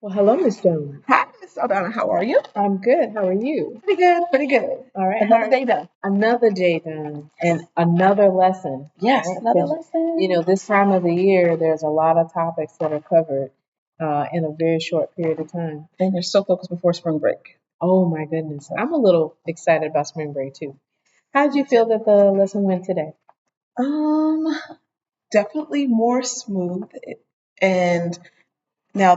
Well, hello, Miss Jones. Hi, Miss Saldana. How are you? I'm good. How are you? Pretty good, pretty good. All right. Another day done. Another day done and another lesson. Yes, Right? another 'Cause, lesson. this time of the year, there's a lot of topics that are covered in a very short period of time. And you're so focused before spring break. Oh my goodness. I'm a little excited about spring break too. How did you feel that the lesson went today? Um, Definitely more smooth. And now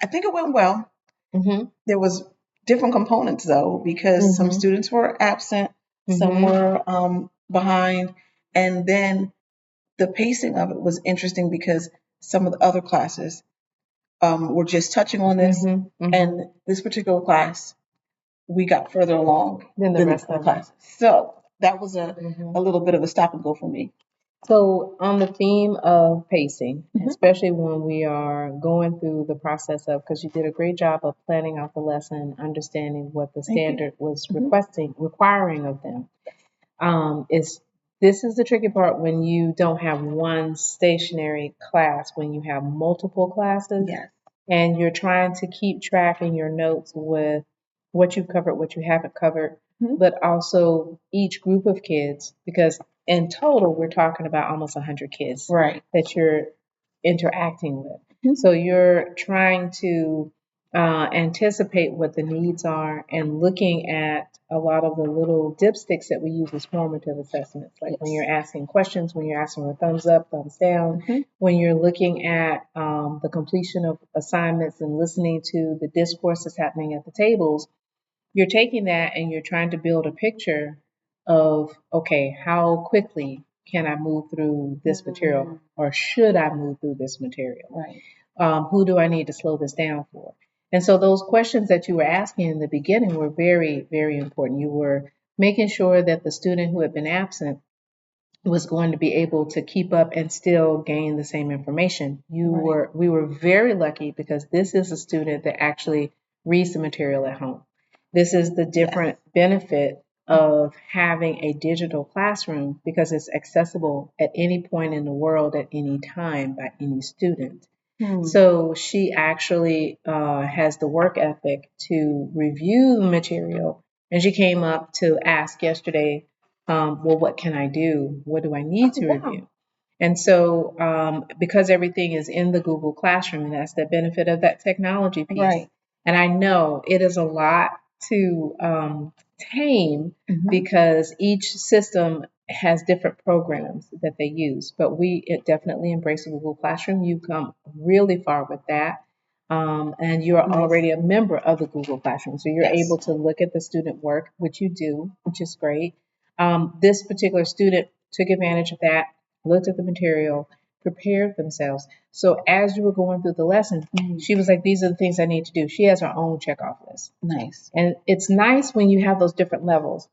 I think it went well. Mm-hmm. There was different components though, because some Mm-hmm. students were absent, some Mm-hmm. were behind, and then the pacing of it was interesting because some of the other classes were just touching on this, Mm-hmm. Mm-hmm. and this particular class we got further along Then the than rest the other of them. classes. So that was Mm-hmm. a little bit of a stop and go for me. So, on the theme of pacing, Mhm. especially when we are going through the process of, because you did a great job of planning out the lesson, understanding what the Thank you. standard was Mhm. requiring of them, is this is the tricky part when you don't have one stationary class, when you have multiple classes, Yes. and you're trying to keep track in your notes with what you've covered, what you haven't covered, Mhm. but also each group of kids, because in total, we're talking about almost 100 kids Right. that you're interacting with. Mhm. So you're trying to anticipate what the needs are and looking at a lot of the little dipsticks that we use as formative assessments, like when Yes. you're asking questions, when you're asking for thumbs up, thumbs down, Mhm. when you're looking at the completion of assignments and listening to the discourse that's happening at the tables, you're taking that and you're trying to build a picture of, okay, how quickly can I move through this material or should I move through this material? Right. Who do I need to slow this down for? And so those questions that you were asking in the beginning were very, very important. You were making sure that the student who had been absent was going to be able to keep up and still gain the same information. Right. We were very lucky because this is a student that actually reads the material at home. This is the different benefit of having a digital classroom because it's accessible at any point in the world at any time by any student. Hmm. So she actually has the work ethic to review the material. And she came up to ask yesterday, well, what can I do? What do I need to Wow. review? And so, because everything is in the Google Classroom, and that's the benefit of that technology piece. Right. And I know it is a lot to tame because each system has different programs that they use. But it definitely embrace the Google Classroom. You've come really far with that. And you're Nice. already a member of the Google Classroom. So you're Yes. able to look at the student work, which you do, which is great. This particular student took advantage of that, looked at the material, prepared themselves. So as you were going through the lesson, she was like, these are the things I need to do. She has her own checkoff list. Nice. And it's nice when you have those different levels.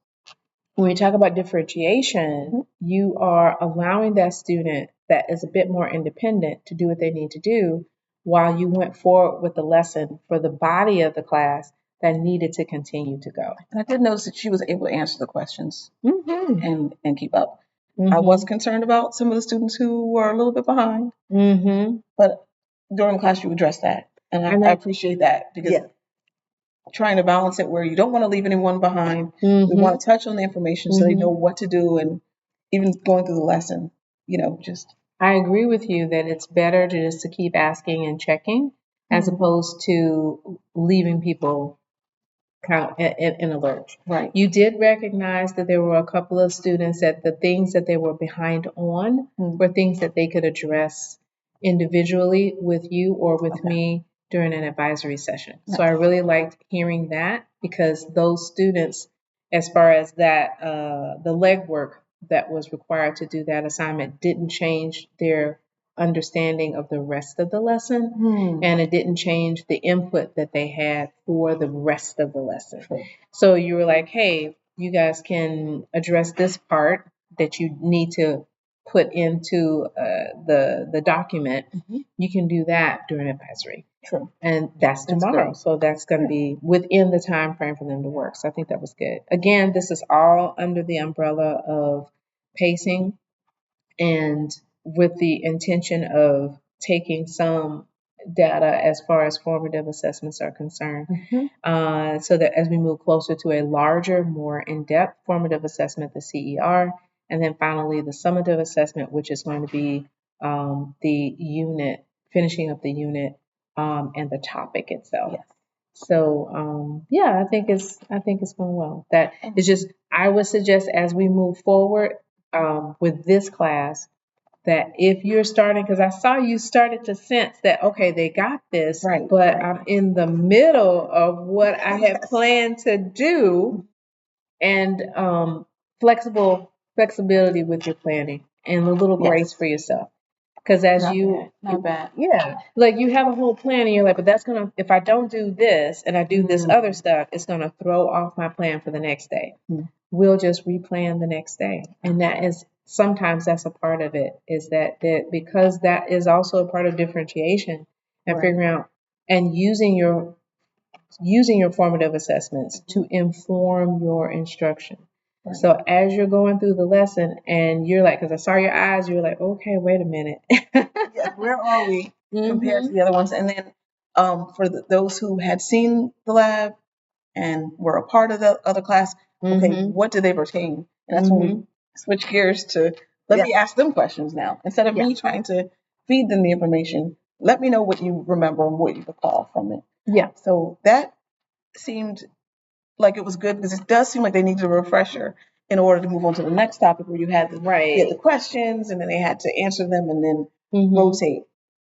When we talk about differentiation, you are allowing that student that is a bit more independent to do what they need to do while you went forward with the lesson for the body of the class that needed to continue to go. And I did notice that she was able to answer the questions Mm-hmm. and keep up. I Mm-hmm. was concerned about some of the students who were a little bit behind, Mm-hmm. but during the class you addressed that, and I appreciate that because Yeah. trying to balance it where you don't want to leave anyone behind. We Mm-hmm. want to touch on the information so they know what to do, and even going through the lesson, just I agree with you that it's better to just to keep asking and checking as opposed to leaving people kind of in a lurch. right. You did recognize that there were a couple of students that the things that they were behind on were things that they could address individually with you or with me during an advisory session. So I really liked hearing that because those students, as far as that, the legwork that was required to do that assignment didn't change their understanding of the rest of the lesson and it didn't change the input that they had for the rest of the lesson. So you were like, hey, you guys can address this part that you need to put into the document. You can do that during advisory. True. And that's tomorrow. So that's going to be within the time frame for them to work. So I think that was good. Again, this is all under the umbrella of pacing and with the intention of taking some data as far as formative assessments are concerned. So that as we move closer to a larger, more in-depth formative assessment, the CER, and then finally the summative assessment, which is going to be the unit, finishing up the unit, and the topic itself. Yes. So yeah, I think it's going well. That is just, I would suggest as we move forward with this class, that if you're starting, because I saw you started to sense that, okay, they got this, Right, but right. I'm in the middle of what I had planned to do, and flexibility with your planning and a little grace Yes. for yourself. Because as Not you, bad. Not bad. yeah, like you have a whole plan and you're like, but that's gonna, if I don't do this and I do this other stuff, it's gonna throw off my plan for the next day. Mm. We'll just replan the next day. And that is, sometimes that's a part of it, is that because that is also a part of differentiation and Right. figuring out and using your formative assessments to inform your instruction. Right. So as you're going through the lesson and you're like, because I saw your eyes, you're like, okay, wait a minute. Yeah, where are we compared to the other ones? And then for those who had seen the lab and were a part of the other class, okay, what do they retain? And that's when we switch gears to let me ask them questions now. Instead of me trying to feed them the information, let me know what you remember and what you recall from it. Yeah. So that seemed like it was good because it does seem like they needed a refresher in order to move on to the next topic where you had the questions and then they had to answer them and then rotate.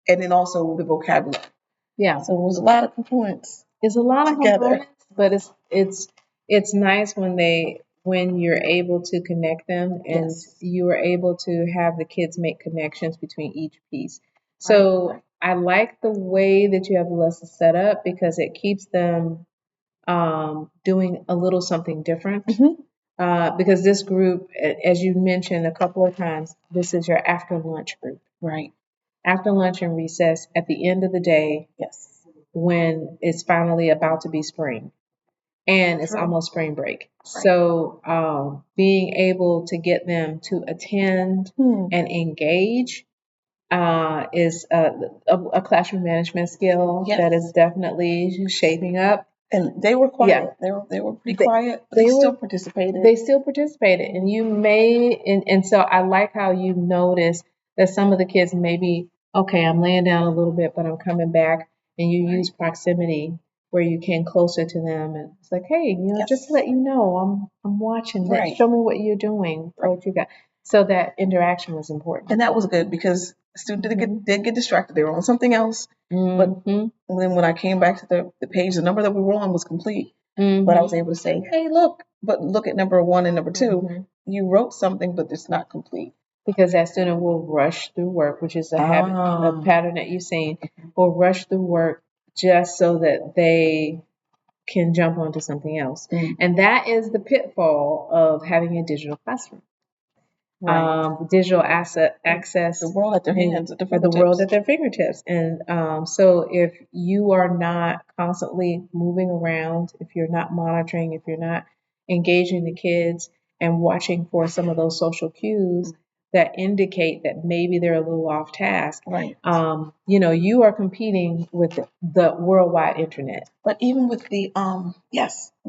And then also the vocabulary. Yeah. So it was a lot of components. It's a lot of together. components, but it's nice when you're able to connect them and you are able to have the kids make connections between each piece. So I like the way that you have the lesson set up because it keeps them doing a little something different. Because this group, as you mentioned a couple of times, this is your after lunch group. Right. After lunch and recess, at the end of the day, when it's finally about to be spring and it's almost spring break. So being able to get them to attend and engage is a classroom management skill that is definitely shaping up. And they were quiet. They were pretty quiet, but they still participated. They still participated. And you and so I like how you notice that some of the kids maybe, okay, I'm laying down a little bit, but I'm coming back. And you use proximity where you came closer to them. And it's like, hey, just to let you know, I'm watching that. Show me what you're doing, what you got. So that interaction was important. And that was good because the student did get distracted. They were on something else. But then when I came back to the page, the number that we were on was complete. But I was able to say, hey, look at number 1 and number 2. You wrote something, but it's not complete. Because that student will rush through work, which is a habit, a pattern that you've seen, will rush through work just so that they can jump onto something else. And that is the pitfall of having a digital classroom. Digital access, the world at their hands, the world at their fingertips. And so if you are not constantly moving around, if you're not monitoring, if you're not engaging the kids and watching for some of those social cues that indicate that maybe they're a little off task, you are competing with the worldwide internet. But even with the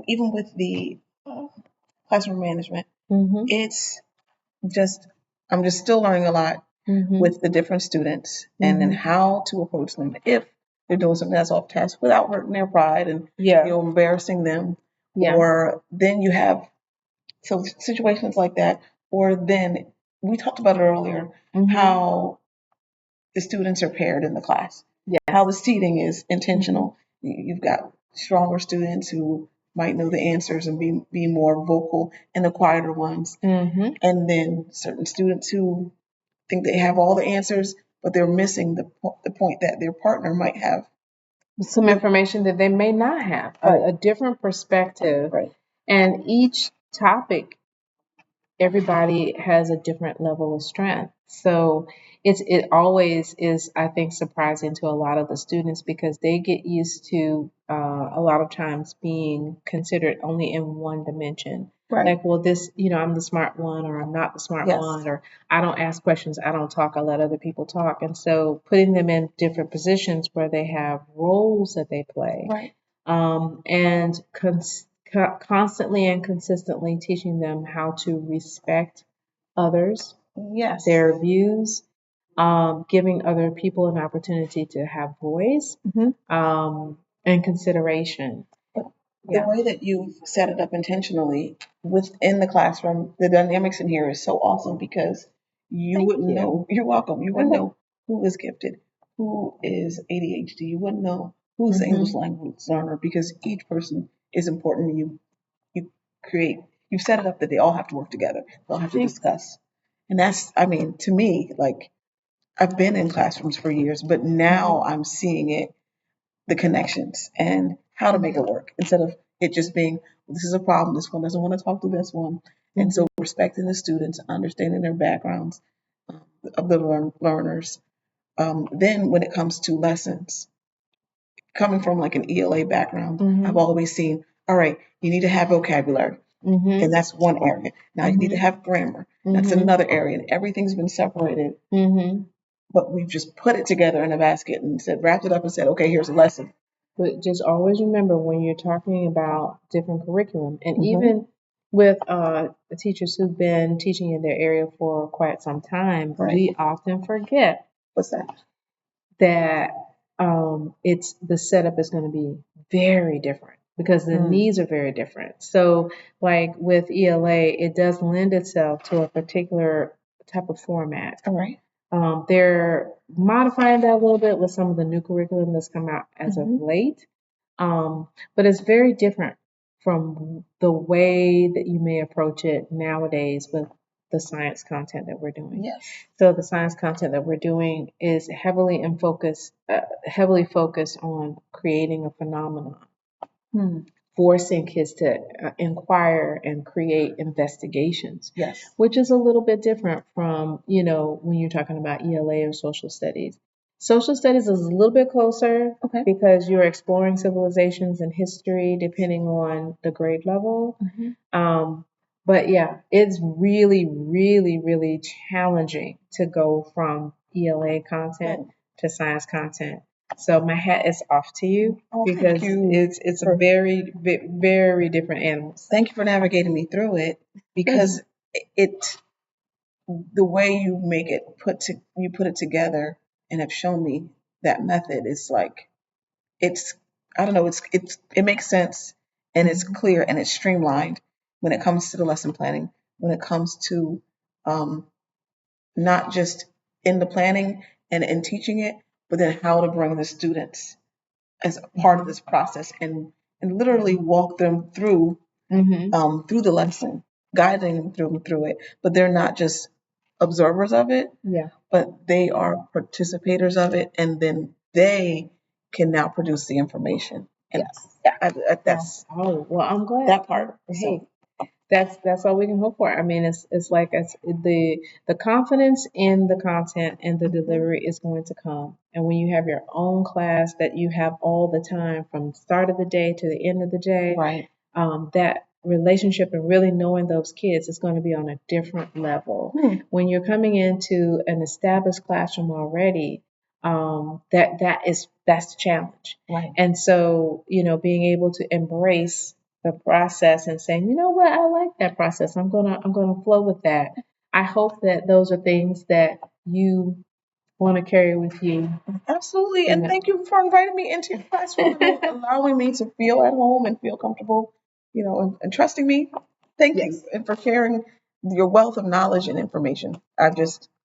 even with the classroom management, it's I'm just still learning a lot with the different students and then how to approach them if they're doing something that's off task without hurting their pride and embarrassing them. Or then you have situations like that. Or then we talked about it earlier, how the students are paired in the class. How the seating is intentional. You've got stronger students who might know the answers and be more vocal, and the quieter ones. And then certain students who think they have all the answers, but they're missing the point that their partner might have some information that they may not have, a different perspective. And each topic, everybody has a different level of strength. So it always is, I think, surprising to a lot of the students because they get used to a lot of times being considered only in one dimension. Right. Like, well, this, I'm the smart one, or I'm not the smart Yes. one, or I don't ask questions, I don't talk, I let other people talk. And so putting them in different positions where they have roles that they play, Right. And constantly and consistently teaching them how to respect others, Yes. their views, giving other people an opportunity to have voice, and consideration. But the way that you've set it up intentionally within the classroom, the dynamics in here is so awesome because you wouldn't know. You're welcome. You wouldn't know who is gifted, who is ADHD. You wouldn't know who's the English language learner because each person is important to you. You've set it up that they all have to work together. They all have to discuss. And that's, I mean, to me, like, I've been in classrooms for years, but now I'm seeing it, the connections and how to make it work instead of it just being, well, this is a problem. This one doesn't want to talk to this one. And so respecting the students, understanding their backgrounds of the learners. Then when it comes to lessons, coming from like an ELA background, I've always seen, all right, you need to have vocabulary. And that's one area. Now you need to have grammar. That's another area. And everything's been separated. But we've just put it together in a basket and wrapped it up and said, okay, here's a lesson. But just always remember when you're talking about different curriculum, and even with the teachers who've been teaching in their area for quite some time, we often forget What's that? That it's the setup is going to be very different because the needs are very different. So, like with ELA, it does lend itself to a particular type of format. All right. They're modifying that a little bit with some of the new curriculum that's come out as of late. But it's very different from the way that you may approach it nowadays with the science content that we're doing. Yes. So the science content that we're doing is heavily focused on creating a phenomenon, forcing kids to inquire and create investigations. Yes. Which is a little bit different from, when you're talking about ELA or social studies. Social studies is a little bit closer because you're exploring civilizations and history depending on the grade level. But yeah, it's really, really, really challenging to go from ELA content to science content. So my hat is off to you because it's a very, very different animal. Thank you for navigating me through it because the way you make it put it together and have shown me that method is like I don't know, it makes sense and it's clear and it's streamlined when it comes to the lesson planning, when it comes to not just in the planning and in teaching it, but then how to bring the students as a part of this process and literally walk them through through the lesson, guiding them through it. But they're not just observers of it, but they are participators of it, and then they can now produce the information. And that's well, I'm glad that part. Hey, that's all we can hope for. I mean, it's like the confidence in the content and the delivery is going to come. And when you have your own class that you have all the time from the start of the day to the end of the day, that relationship and really knowing those kids is going to be on a different level. When you're coming into an established classroom already, that's the challenge. And so, being able to embrace the process and saying, you know what, I like that process. I'm gonna flow with that. I hope that those are things that you want to carry with you. Absolutely. And thank you for inviting me into your classroom and allowing me to feel at home and feel comfortable, and trusting me. Thank you. And for sharing your wealth of knowledge and information. I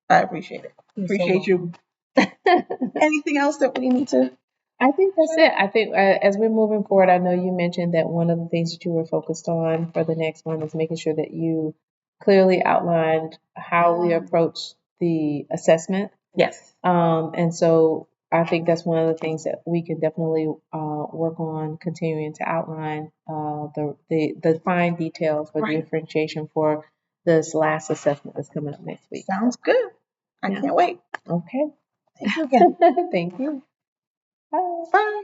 appreciate it. Appreciate you. Anything else that we need to? I think that's it. I think as we're moving forward, I know you mentioned that one of the things that you were focused on for the next one is making sure that you clearly outlined how we approach the assessment. Yes. And so I think that's one of the things that we can definitely work on continuing to outline the fine details for the differentiation for this last assessment that's coming up next week. Sounds good. I can't wait. Okay. Thank you again. Thank you. Bye. Bye.